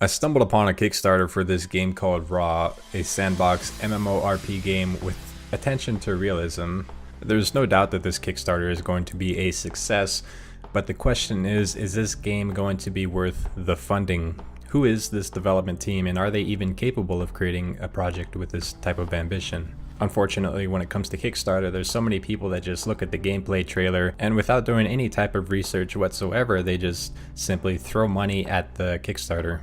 I stumbled upon a Kickstarter for this game called Raw, a sandbox MMORP game with attention to realism. There's no doubt that this Kickstarter is going to be a success, but the question is this game going to be worth the funding? Who is this development team, and are they even capable of creating a project with this type of ambition? Unfortunately, when it comes to Kickstarter, there's so many people that just look at the gameplay trailer and without doing any type of research whatsoever, they just simply throw money at the Kickstarter.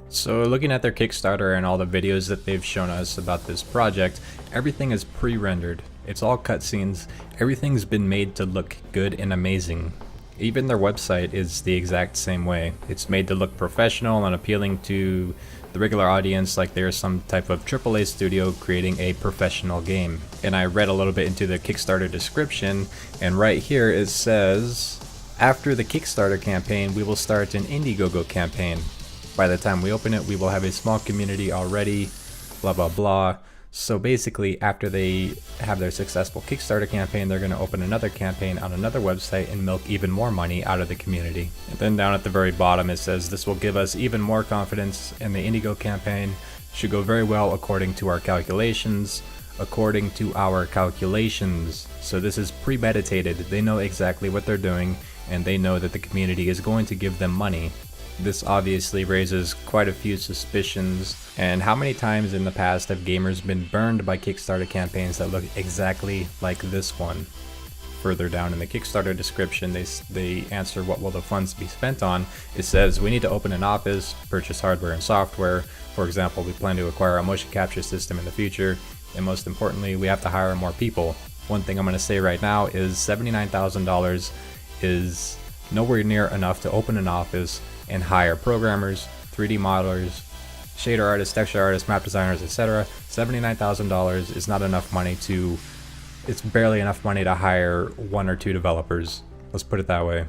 So looking at their Kickstarter and all the videos that they've shown us about this project, everything is pre-rendered. It's all cutscenes. Everything's been made to look good and amazing. Even their website is the exact same way. It's made to look professional and appealing to the regular audience, like they're some type of AAA studio creating a professional game. And I read a little bit into the Kickstarter description, and right here it says, after the Kickstarter campaign, we will start an Indiegogo campaign. By the time we open it, we will have a small community already, blah blah blah. So basically, after they have their successful Kickstarter campaign, they're going to open another campaign on another website and milk even more money out of the community. And then down at the very bottom it says, this will give us even more confidence, and the Indiegogo campaign should go very well according to our calculations. According to our calculations. So this is premeditated. They know exactly what they're doing, and they know that the community is going to give them money. This obviously raises quite a few suspicions. And how many times in the past have gamers been burned by Kickstarter campaigns that look exactly like this one? Further down in the Kickstarter description, they answer what will the funds be spent on. It says we need to open an office, purchase hardware and software. For example, we plan to acquire a motion capture system in the future, and most importantly, we have to hire more people. One thing I'm going to say right now is $79,000 is nowhere near enough to open an office and hire programmers, 3D modelers, shader artists, texture artists, map designers, etc. $79,000 is not enough money to, it's barely enough money to hire 1 or 2 developers. Let's put it that way.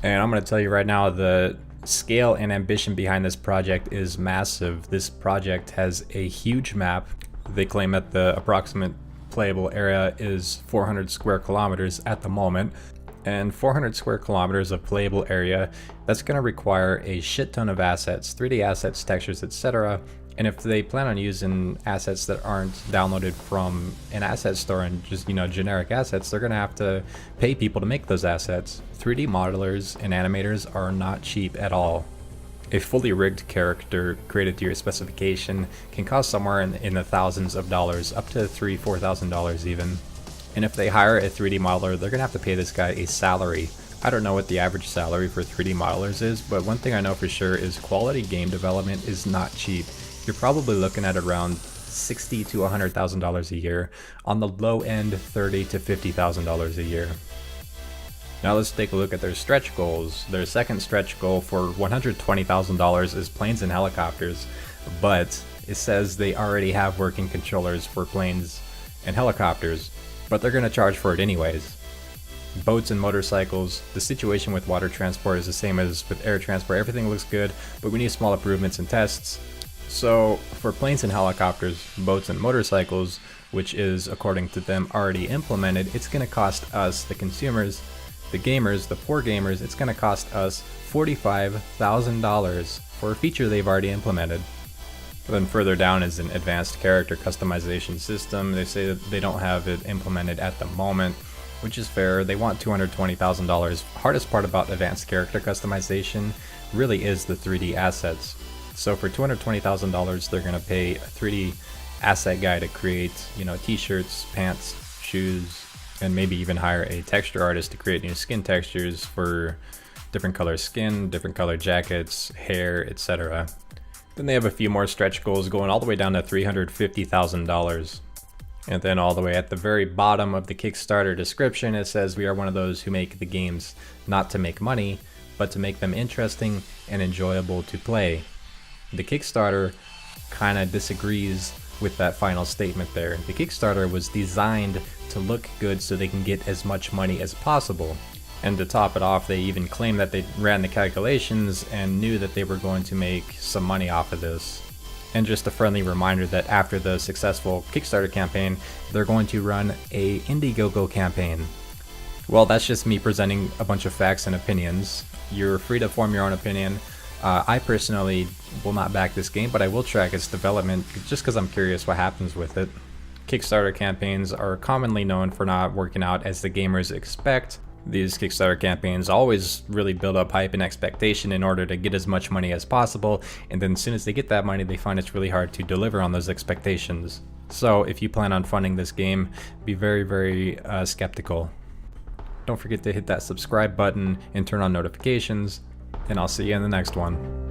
And I'm going to tell you right now, the scale and ambition behind this project is massive. This project has a huge map. They claim that the approximate playable area is 400 square kilometers at the moment. And 400 square kilometers of playable area, that's going to require a shit ton of assets, 3D assets, textures, etc. And if they plan on using assets that aren't downloaded from an asset store and just, generic assets, they're going to have to pay people to make those assets. 3D modelers and animators are not cheap at all. A fully rigged character created to your specification can cost somewhere in the thousands of dollars, up to $3,000-$4,000 even. And if they hire a 3D modeler, they're going to have to pay this guy a salary. I don't know what the average salary for 3D modelers is, but one thing I know for sure is quality game development is not cheap. You're probably looking at around $60,000 to $100,000 a year. On the low end, $30,000 to $50,000 a year. Now let's take a look at their stretch goals. Their second stretch goal for $120,000 is planes and helicopters, but it says they already have working controllers for planes and helicopters, but they're going to charge for it anyways. Boats and motorcycles, the situation with water transport is the same as with air transport. Everything looks good, but we need small improvements and tests. So for planes and helicopters, boats and motorcycles, which is according to them already implemented, it's going to cost us, the consumers, the gamers, the poor gamers, it's going to cost us $45,000 for a feature they've already implemented. Then further down is an advanced character customization system. They say that they don't have it implemented at the moment, which is fair. They want $220,000. Hardest part about advanced character customization really is the 3D assets. So for $220,000, they're going to pay a 3D asset guy to create, t-shirts, pants, shoes, and maybe even hire a texture artist to create new skin textures for different color skin, different color jackets, hair, etc. Then they have a few more stretch goals going all the way down to $350,000. And then all the way at the very bottom of the Kickstarter description, it says we are one of those who make the games not to make money, but to make them interesting and enjoyable to play. The Kickstarter kind of disagrees with that final statement there. The Kickstarter was designed to look good so they can get as much money as possible. And to top it off, they even claim that they ran the calculations and knew that they were going to make some money off of this. And just a friendly reminder that after the successful Kickstarter campaign, they're going to run a Indiegogo campaign. Well, that's just me presenting a bunch of facts and opinions. You're free to form your own opinion. I personally will not back this game, but I will track its development just because I'm curious what happens with it. Kickstarter campaigns are commonly known for not working out as the gamers expect. These Kickstarter campaigns always really build up hype and expectation in order to get as much money as possible, and then as soon as they get that money, they find it's really hard to deliver on those expectations. So if you plan on funding this game, be very skeptical. Don't forget to hit that subscribe button and turn on notifications, and I'll see you in the next one.